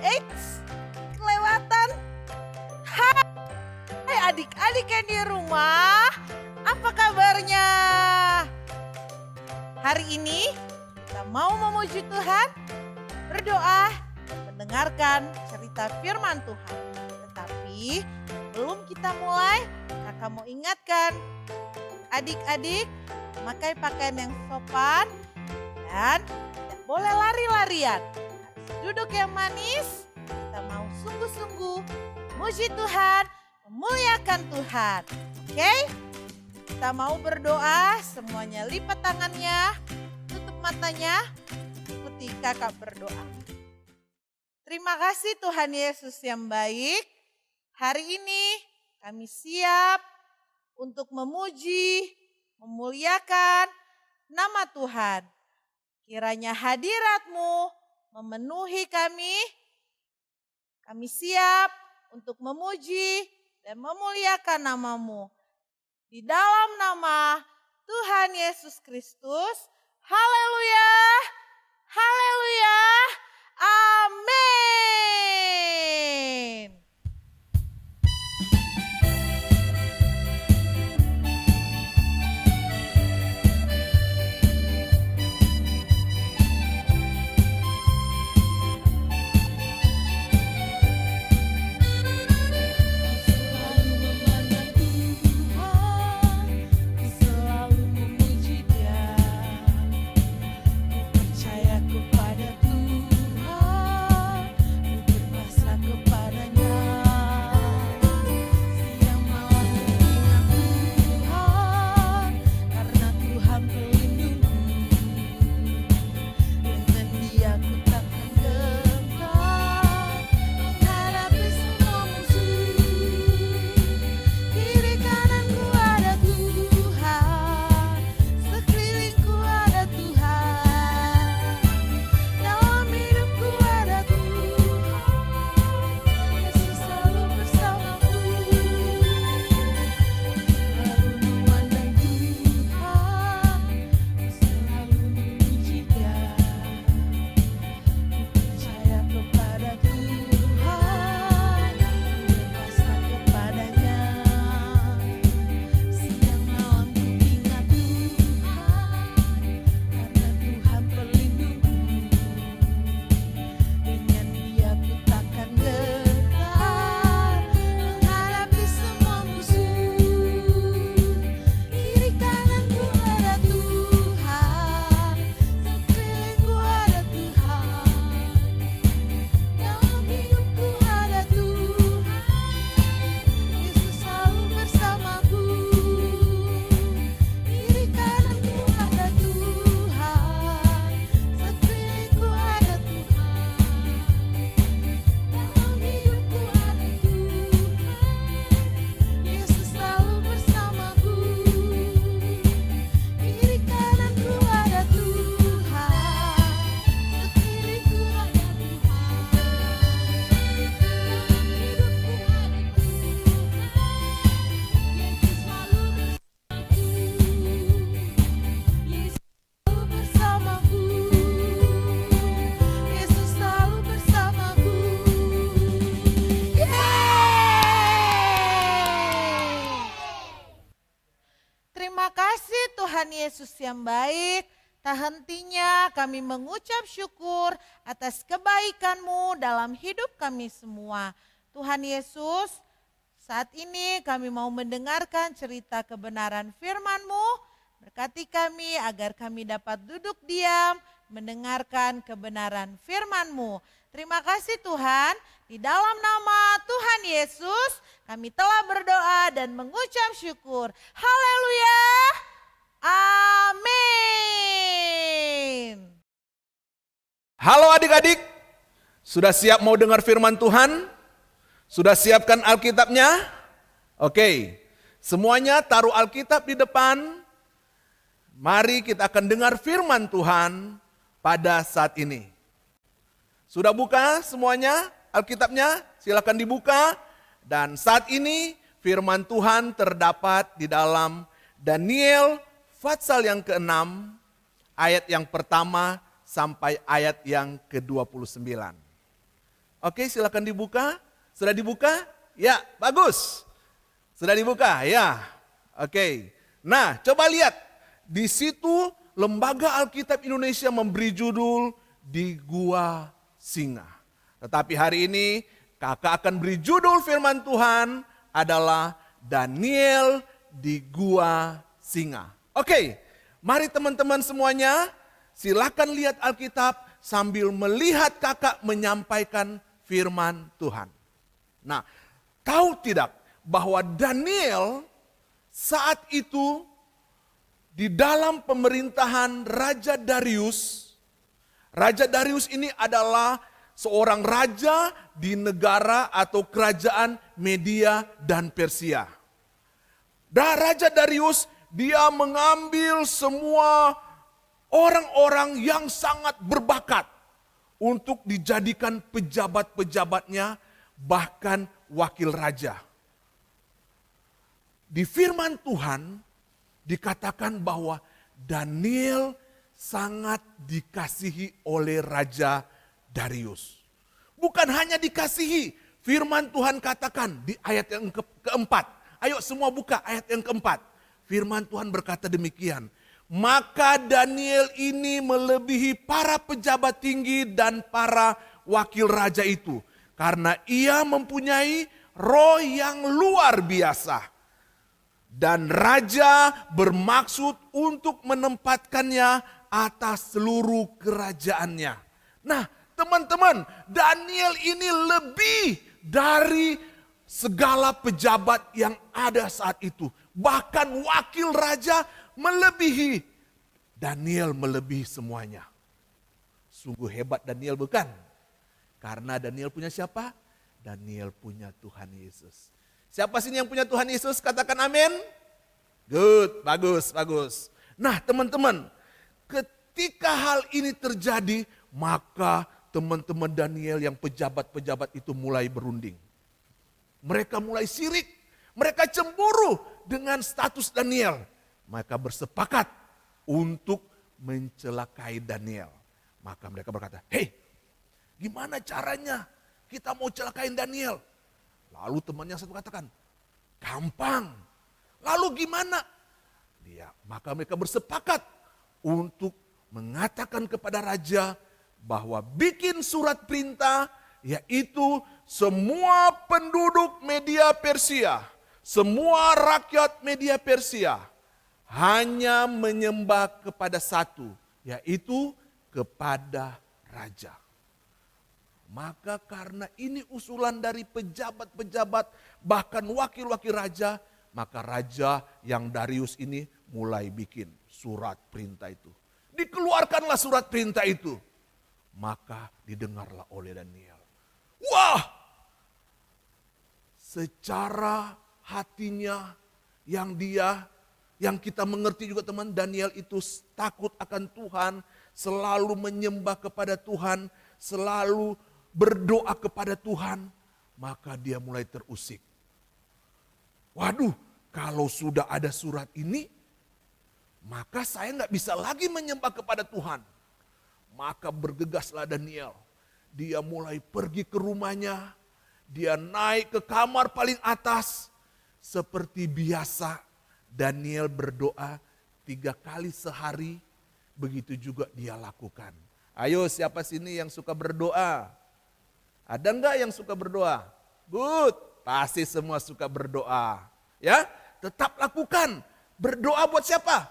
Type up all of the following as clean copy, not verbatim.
Eits, kelewatan. Hai adik-adik yang di rumah, apa kabarnya? Hari ini kita mau memuji Tuhan, berdoa, dan mendengarkan cerita firman Tuhan. Tetapi sebelum kita mulai, kakak mau ingatkan adik-adik memakai pakaian yang sopan dan tidak boleh lari-larian. Harus duduk yang manis, kita mau sungguh-sungguh memuji Tuhan, memuliakan Tuhan. Oke? Kita mau berdoa, semuanya lipat tangannya, tutup matanya, ikuti kakak berdoa. Terima kasih Tuhan Yesus yang baik. Hari ini kami siap untuk memuji, memuliakan nama Tuhan. Kiranya hadirat-Mu memenuhi kami. Kami siap untuk memuji dan memuliakan nama-Mu. Di dalam nama Tuhan Yesus Kristus, haleluya, haleluya, amin. Terima kasih Tuhan Yesus yang baik. Tak hentinya kami mengucap syukur atas kebaikan-Mu dalam hidup kami semua. Tuhan Yesus, saat ini kami mau mendengarkan cerita kebenaran firman-Mu. Berkati kami agar kami dapat duduk diam mendengarkan kebenaran firman-Mu. Terima kasih Tuhan, di dalam nama Tuhan Yesus kami telah berdoa dan mengucap syukur. Haleluya, amin. Halo adik-adik, sudah siap mau dengar firman Tuhan? Sudah siapkan Alkitabnya? Oke, semuanya taruh Alkitab di depan. Mari kita akan dengar firman Tuhan pada saat ini. Sudah buka semuanya Alkitabnya? Silakan dibuka. Dan saat ini firman Tuhan terdapat di dalam Daniel pasal yang ke-6, ayat yang pertama sampai ayat yang ke-29. Oke, silakan dibuka. Sudah dibuka? Ya, bagus. Sudah dibuka? Ya. Oke. Nah, coba lihat. Di situ Lembaga Alkitab Indonesia memberi judul Di Gua Singa. Tetapi hari ini kakak akan beri judul firman Tuhan adalah Daniel di Gua Singa. Oke, mari teman-teman semuanya silakan lihat Alkitab sambil melihat kakak menyampaikan firman Tuhan. Nah, tahu tidak bahwa Daniel saat itu di dalam pemerintahan Raja Darius. Raja Darius ini adalah seorang raja di negara atau kerajaan Media dan Persia. Dan Raja Darius dia mengambil semua orang-orang yang sangat berbakat untuk dijadikan pejabat-pejabatnya, bahkan wakil raja. Di firman Tuhan dikatakan bahwa Daniel sangat dikasihi oleh Raja Darius. Bukan hanya dikasihi, firman Tuhan katakan di ayat yang keempat. Ayo semua buka ayat yang keempat. Firman Tuhan berkata demikian. Maka Daniel ini melebihi para pejabat tinggi dan para wakil raja itu. Karena ia mempunyai roh yang luar biasa. Dan raja bermaksud untuk menempatkannya atas seluruh kerajaannya. Nah teman-teman, Daniel ini lebih dari segala pejabat yang ada saat itu. Bahkan wakil raja melebihi. Daniel melebihi semuanya. Sungguh hebat Daniel bukan? Karena Daniel punya siapa? Daniel punya Tuhan Yesus. Siapa sini yang punya Tuhan Yesus? Katakan amin. Good, bagus, bagus. Nah teman-teman, ketika hal ini terjadi, maka teman-teman Daniel yang pejabat-pejabat itu mulai berunding. Mereka mulai sirik, mereka cemburu dengan status Daniel. Mereka bersepakat untuk mencelakai Daniel. Maka mereka berkata, hei, gimana caranya kita mau celakain Daniel? Lalu temannya satu katakan, gampang. Lalu gimana? Maka mereka bersepakat untuk mengatakan kepada raja bahwa bikin surat perintah, yaitu semua penduduk Media Persia, semua rakyat Media Persia hanya menyembah kepada satu, yaitu kepada raja. Maka karena ini usulan dari pejabat-pejabat, bahkan wakil-wakil raja, maka raja yang Darius ini mulai bikin surat perintah itu. Dikeluarkanlah surat perintah itu. Maka didengarlah oleh Daniel. Wah! Secara hatinya yang kita mengerti juga teman, Daniel itu takut akan Tuhan, selalu menyembah kepada Tuhan, selalu berdoa kepada Tuhan, maka dia mulai terusik. Waduh, kalau sudah ada surat ini, maka saya nggak bisa lagi menyembah kepada Tuhan. Maka bergegaslah Daniel. Dia mulai pergi ke rumahnya, dia naik ke kamar paling atas. Seperti biasa, Daniel berdoa 3 kali sehari, begitu juga dia lakukan. Ayo siapa sini yang suka berdoa? Ada enggak yang suka berdoa? Good, pasti semua suka berdoa. Ya, tetap lakukan. Berdoa buat siapa?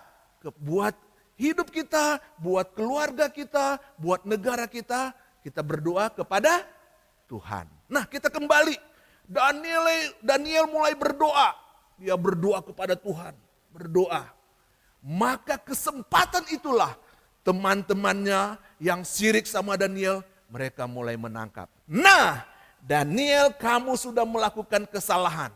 Buat hidup kita, buat keluarga kita, buat negara kita. Kita berdoa kepada Tuhan. Nah, kita kembali. Daniel mulai berdoa. Dia berdoa kepada Tuhan, berdoa. Maka kesempatan itulah teman-temannya yang sirik sama Daniel, mereka mulai menangkap. Nah, Daniel, kamu sudah melakukan kesalahan.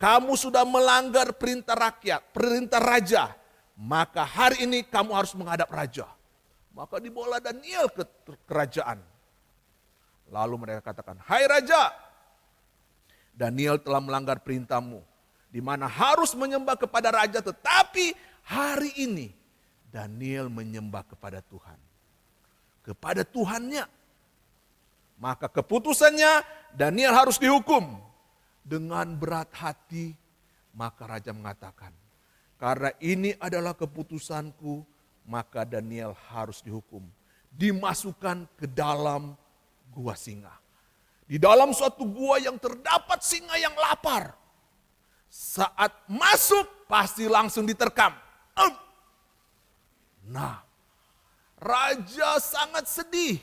Kamu sudah melanggar perintah rakyat, perintah raja. Maka hari ini kamu harus menghadap raja. Maka dibawa Daniel ke kerajaan. Lalu mereka katakan, hai raja, Daniel telah melanggar perintahmu. di mana harus menyembah kepada raja, tetapi hari ini Daniel menyembah kepada Tuhan. Kepada Tuhannya. Maka keputusannya Daniel harus dihukum. Dengan berat hati, maka raja mengatakan, karena ini adalah keputusanku, maka Daniel harus dihukum. Dimasukkan ke dalam gua singa. Di dalam suatu gua yang terdapat singa yang lapar. Saat masuk pasti langsung diterkam. Nah, raja sangat sedih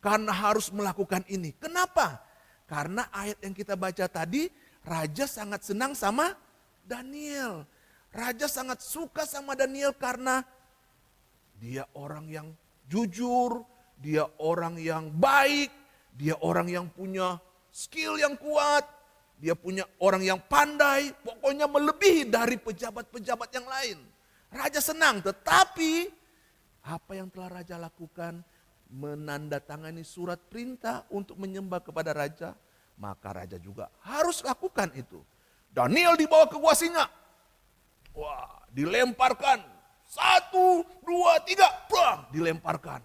karena harus melakukan ini. Kenapa? Karena ayat yang kita baca tadi, raja sangat senang sama Daniel. Raja sangat suka sama Daniel karena dia orang yang jujur, dia orang yang baik, dia orang yang punya skill yang kuat, dia punya orang yang pandai, pokoknya melebihi dari pejabat-pejabat yang lain. Raja senang, tetapi apa yang telah raja lakukan? Menandatangani surat perintah untuk menyembah kepada raja, maka raja juga harus lakukan itu. Daniel dibawa ke gua singa. Wah, dilemparkan. 1, 2, 3, bang, dilemparkan.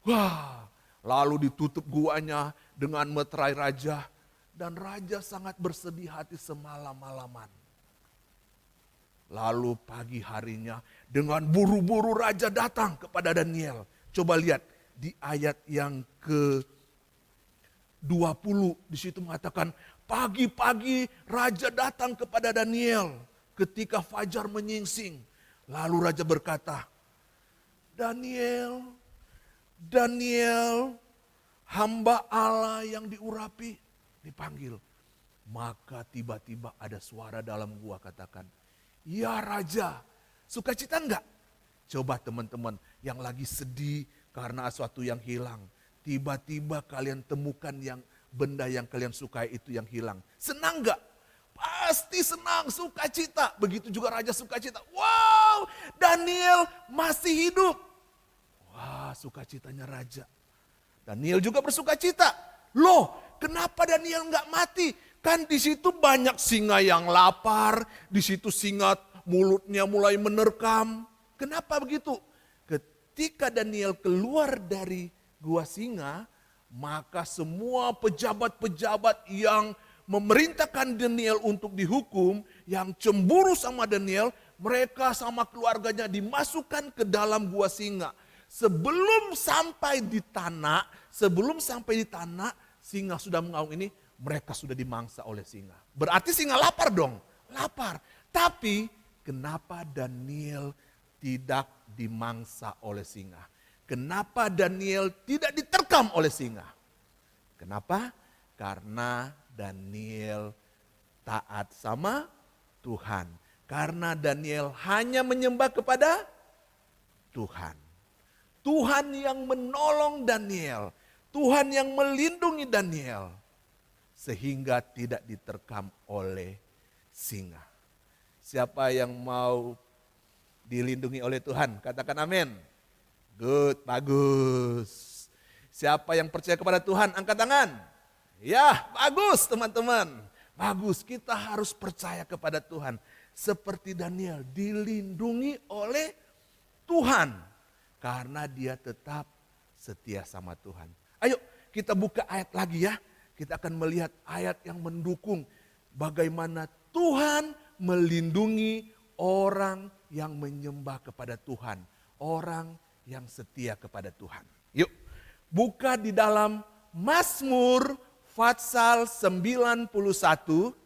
Wah, lalu ditutup guanya dengan meterai raja. Dan raja sangat bersedih hati semalam-malaman. Lalu pagi harinya dengan buru-buru raja datang kepada Daniel. Coba lihat di ayat yang ke-20. Di situ mengatakan, pagi-pagi raja datang kepada Daniel ketika fajar menyingsing. Lalu raja berkata, Daniel, Daniel, hamba Allah yang diurapi, dipanggil. Maka tiba-tiba ada suara dalam gua katakan, ya raja, sukacita enggak? Coba teman-teman yang lagi sedih karena sesuatu yang hilang. Tiba-tiba kalian temukan yang benda yang kalian sukai itu yang hilang. Senang enggak? Pasti senang, sukacita. Begitu juga raja sukacita. Wow, Daniel masih hidup. Wah, sukacitanya raja. Daniel juga bersukacita. Loh, kenapa Daniel enggak mati? Kan di situ banyak singa yang lapar, di situ singa mulutnya mulai menerkam. Kenapa begitu? Ketika Daniel keluar dari gua singa, maka semua pejabat-pejabat yang memerintahkan Daniel untuk dihukum, yang cemburu sama Daniel, mereka sama keluarganya dimasukkan ke dalam gua singa. Sebelum sampai di tanah, singa sudah mengaum ini, mereka sudah dimangsa oleh singa. Berarti singa lapar dong, lapar. Tapi kenapa Daniel tidak dimangsa oleh singa? Kenapa Daniel tidak diterkam oleh singa? Kenapa? Karena Daniel taat sama Tuhan. Karena Daniel hanya menyembah kepada Tuhan. Tuhan yang menolong Daniel. Tuhan yang melindungi Daniel. Sehingga tidak diterkam oleh singa. Siapa yang mau dilindungi oleh Tuhan? Katakan amin. Good, bagus. Siapa yang percaya kepada Tuhan? Angkat tangan. Ya, bagus teman-teman. Bagus, kita harus percaya kepada Tuhan. Seperti Daniel, dilindungi oleh Tuhan. Karena dia tetap setia sama Tuhan. Ayo kita buka ayat lagi ya. Kita akan melihat ayat yang mendukung bagaimana Tuhan melindungi orang yang menyembah kepada Tuhan. Orang yang setia kepada Tuhan. Yuk, buka di dalam Mazmur Pasal 91.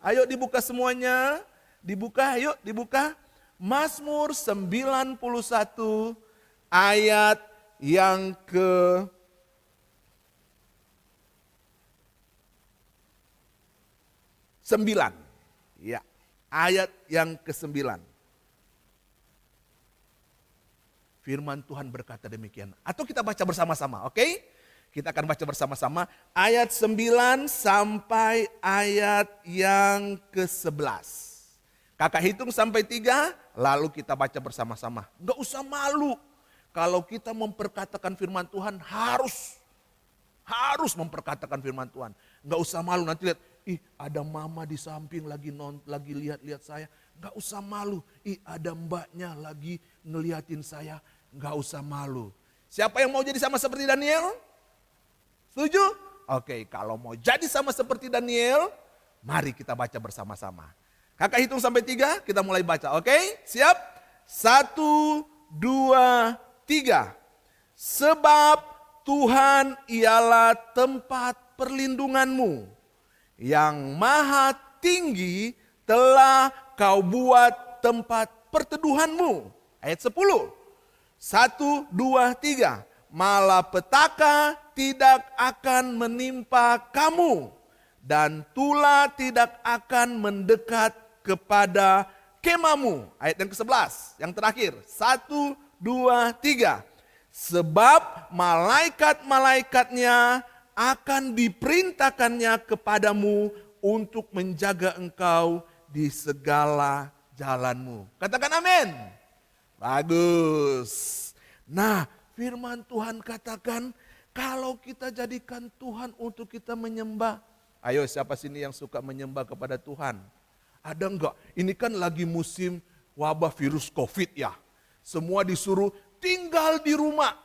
Ayo dibuka semuanya. Dibuka, ayo dibuka. Mazmur 91 ayat yang ke 9. Ya, ayat yang ke-9. Firman Tuhan berkata demikian. Atau kita baca bersama-sama, oke? Kita akan baca bersama-sama ayat 9 sampai ayat yang ke-11. Kakak hitung sampai 3, lalu kita baca bersama-sama. Gak usah malu. Kalau kita memperkatakan firman Tuhan harus memperkatakan firman Tuhan. Gak usah malu, nanti lihat ih ada mama di samping lagi lihat-lihat saya, nggak usah malu. Ih ada mbaknya lagi ngeliatin saya, nggak usah malu. Siapa yang mau jadi sama seperti Daniel? Setuju? Oke, kalau mau jadi sama seperti Daniel, mari kita baca bersama-sama. Kakak hitung sampai 3, kita mulai baca. Oke, siap? 1, 2, 3. Sebab Tuhan ialah tempat perlindunganmu, yang maha tinggi telah kau buat tempat perteduhanmu. Ayat 10. 1, 2, 3. Malapetaka tidak akan menimpa kamu, dan tulah tidak akan mendekat kepada kemamu. Ayat yang ke-11, yang terakhir. 1, 2, 3. Sebab malaikat-malaikatnya akan diperintahkannya kepadamu untuk menjaga engkau di segala jalanmu. Katakan amin. Bagus. Nah, firman Tuhan katakan kalau kita jadikan Tuhan untuk kita menyembah. Ayo siapa sini yang suka menyembah kepada Tuhan? Ada enggak? Ini kan lagi musim wabah virus COVID ya. Semua disuruh tinggal di rumah.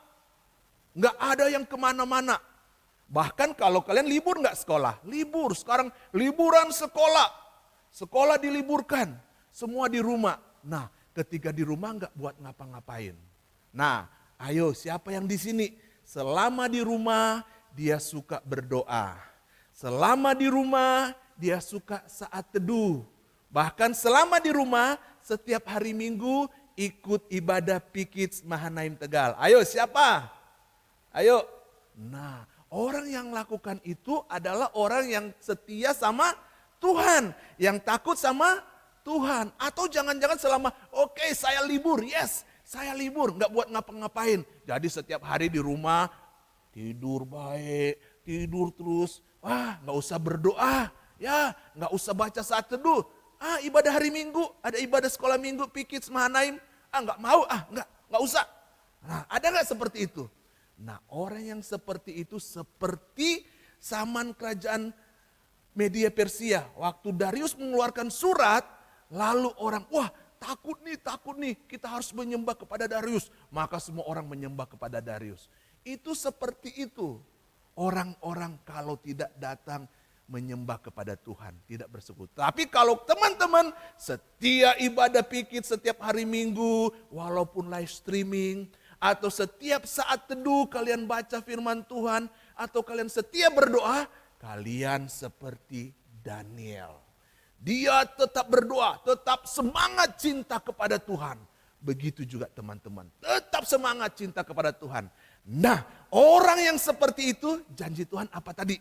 Enggak ada yang kemana-mana. Bahkan kalau kalian libur enggak sekolah? Libur, sekarang liburan sekolah. Sekolah diliburkan, semua di rumah. Nah, ketika di rumah enggak buat ngapa-ngapain. Nah, ayo siapa yang di sini selama di rumah dia suka berdoa. Selama di rumah dia suka saat teduh. Bahkan selama di rumah setiap hari Minggu ikut ibadah Pikits Mahanaim Tegal. Ayo siapa? Ayo. Nah, orang yang lakukan itu adalah orang yang setia sama Tuhan, yang takut sama Tuhan. Atau jangan-jangan selama oke, saya libur, yes saya libur, nggak buat ngapa-ngapain. Jadi setiap hari di rumah tidur baik, tidur terus. Nggak usah berdoa, ya nggak usah baca saat teduh. Ibadah hari Minggu, ada ibadah sekolah Minggu, Pikits Mahanaim. Nggak mau, nggak usah. Nah, ada nggak seperti itu? Nah, orang yang seperti itu seperti zaman kerajaan Media Persia. Waktu Darius mengeluarkan surat, lalu orang, takut nih, kita harus menyembah kepada Darius. Maka semua orang menyembah kepada Darius. Itu seperti itu. Orang-orang kalau tidak datang menyembah kepada Tuhan, tidak bersekutu. Tapi kalau teman-teman setia ibadah Pikit setiap hari Minggu, walaupun live streaming, atau setiap saat teduh kalian baca firman Tuhan, atau kalian setia berdoa, kalian seperti Daniel. Dia tetap berdoa, tetap semangat cinta kepada Tuhan. Begitu juga teman-teman, tetap semangat cinta kepada Tuhan. Nah, orang yang seperti itu, janji Tuhan apa tadi?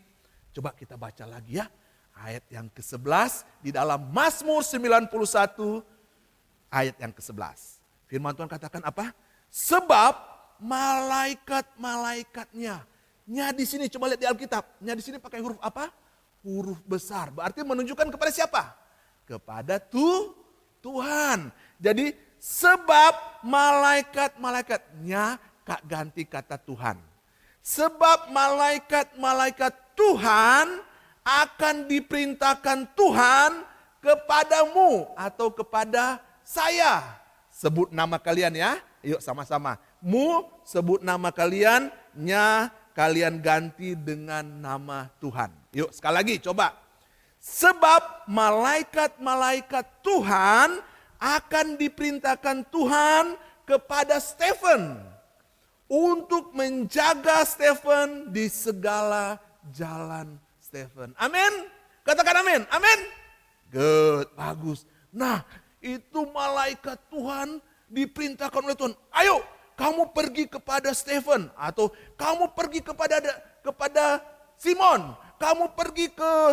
Coba kita baca lagi ya. Ayat yang ke-11 di dalam Mazmur 91 ayat yang ke-11. Firman Tuhan katakan apa? Sebab malaikat-malaikatnya. Nya di sini coba lihat di Alkitab. Nya di sini pakai huruf apa? Huruf besar. Berarti menunjukkan kepada siapa? Kepada Tuhan. Jadi sebab malaikat-malaikatnya, Kak ganti kata Tuhan. Sebab malaikat-malaikat Tuhan akan diperintahkan Tuhan kepadamu atau kepada saya. Sebut nama kalian ya. Yuk sama-sama. Mu sebut nama kalian, nya kalian ganti dengan nama Tuhan. Yuk sekali lagi coba. Sebab malaikat-malaikat Tuhan akan diperintahkan Tuhan kepada Stephen untuk menjaga Stephen di segala jalan Stephen. Amin. Katakan amin. Amin. Good, bagus. Nah, itu malaikat Tuhan diperintahkan oleh Tuhan. Ayo, kamu pergi kepada Stephen atau kamu pergi kepada Simon, kamu pergi ke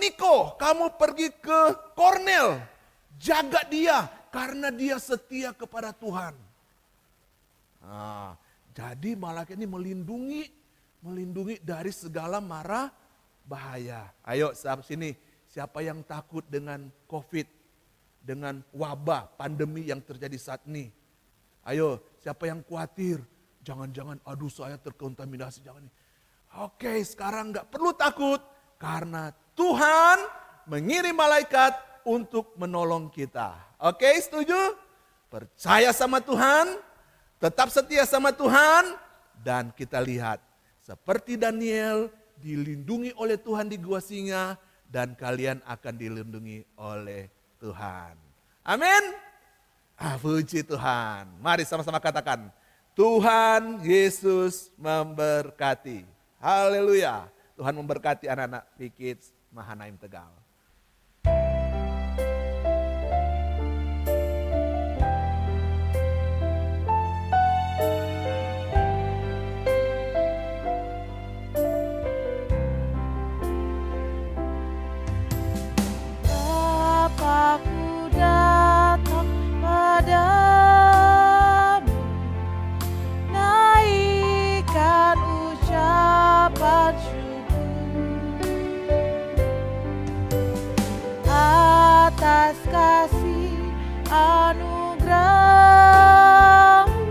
Niko, kamu pergi ke Kornel. Jaga dia karena dia setia kepada Tuhan. Nah, jadi malaikat ini melindungi dari segala mara bahaya. Ayo sini, siapa yang takut dengan COVID, dengan wabah pandemi yang terjadi saat ini? Ayo, siapa yang khawatir? Jangan-jangan saya terkontaminasi, jangan. Oke, sekarang nggak perlu takut karena Tuhan mengirim malaikat untuk menolong kita. Oke, setuju? Percaya sama Tuhan, tetap setia sama Tuhan, dan kita lihat seperti Daniel dilindungi oleh Tuhan di gua singa, dan kalian akan dilindungi oleh Tuhan. Amin. Puji Tuhan. Mari sama-sama katakan, Tuhan Yesus memberkati. Haleluya. Tuhan memberkati anak-anak P-Kids Mahanaim Tegal. Bapakku datang padamu, naikkan ucapan syukur atas kasih anugerah-Mu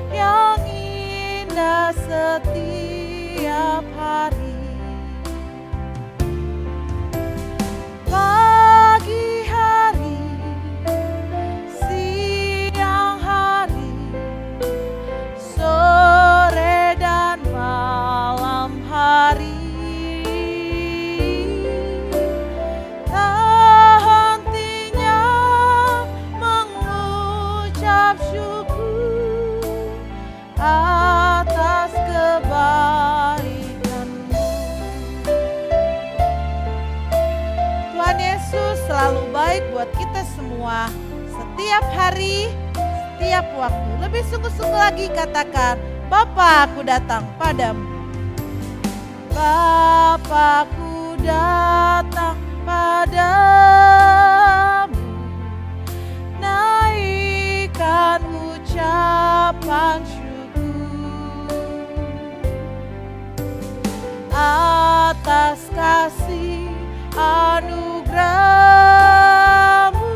yang indah setiap hari. Pagi hari, siang hari, sore dan malam hari, tak hentinya mengucap syukur atas kebaikan-Mu. Tuhan Yesus selalu baik buat kita semua, setiap hari, setiap waktu. Lebih sungguh-sungguh lagi katakan, Bapa, aku datang padamu. Bapa, aku datang padamu, naikkan ucapan syukur atas kasih anugerah-Mu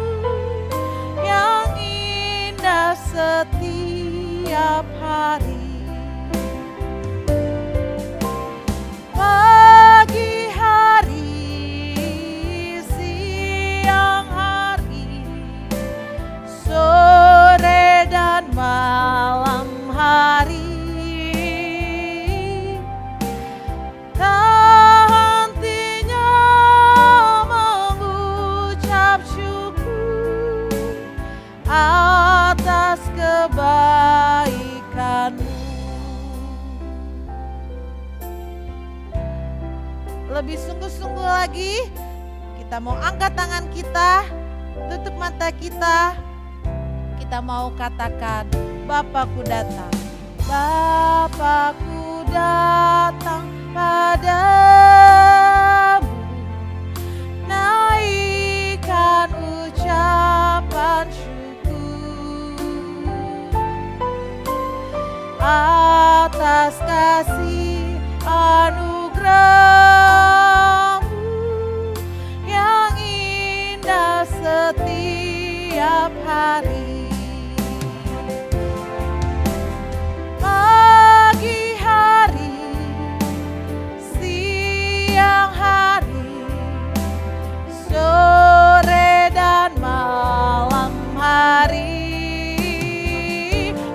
yang indah setiap hari. Pagi hari, siang hari, sore dan malam hari, tak hentinya mengucap syukur atas kebaikan-Mu. Lebih sungguh-sungguh lagi, kita mau angkat tangan kita, tutup mata kita mau katakan, Bapakku datang. Bapakku datang padamu, naikkan ucapan syukur atas kasih anugerah-Mu yang indah setiap hari. Pagi hari, siang hari, sore dan malam hari,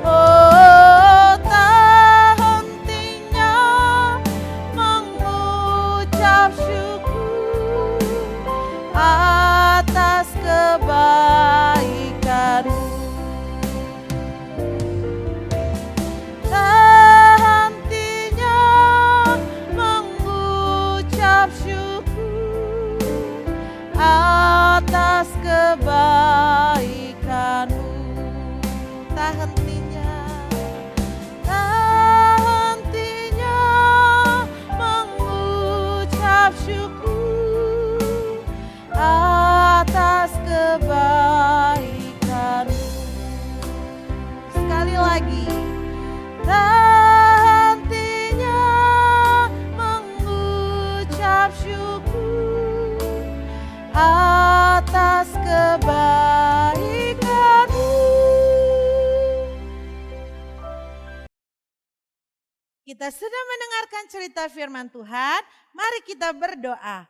oh tak hentinya mengucap syukur atas kebaikan-Mu. Tak hentinya mengucap syukur atas kebaikan-Mu. Tak hentinya mengucap syukur atas kebaikan-Mu. Sekali lagi, tak hentinya mengucap syukur atas kebaikan-Mu. Kita sudah mendengarkan cerita firman Tuhan, mari kita berdoa.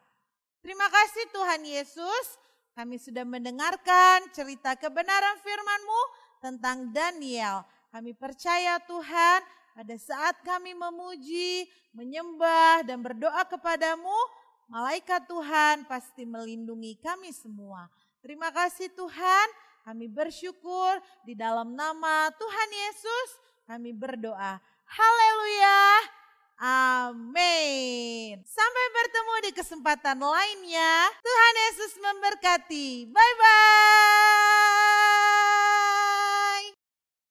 Terima kasih Tuhan Yesus, kami sudah mendengarkan cerita kebenaran firman-Mu tentang Daniel. Kami percaya Tuhan, pada saat kami memuji, menyembah, dan berdoa kepadamu, malaikat Tuhan pasti melindungi kami semua. Terima kasih Tuhan, kami bersyukur di dalam nama Tuhan Yesus kami berdoa. Haleluya, amin. Sampai bertemu di kesempatan lainnya. Tuhan Yesus memberkati. Bye-bye.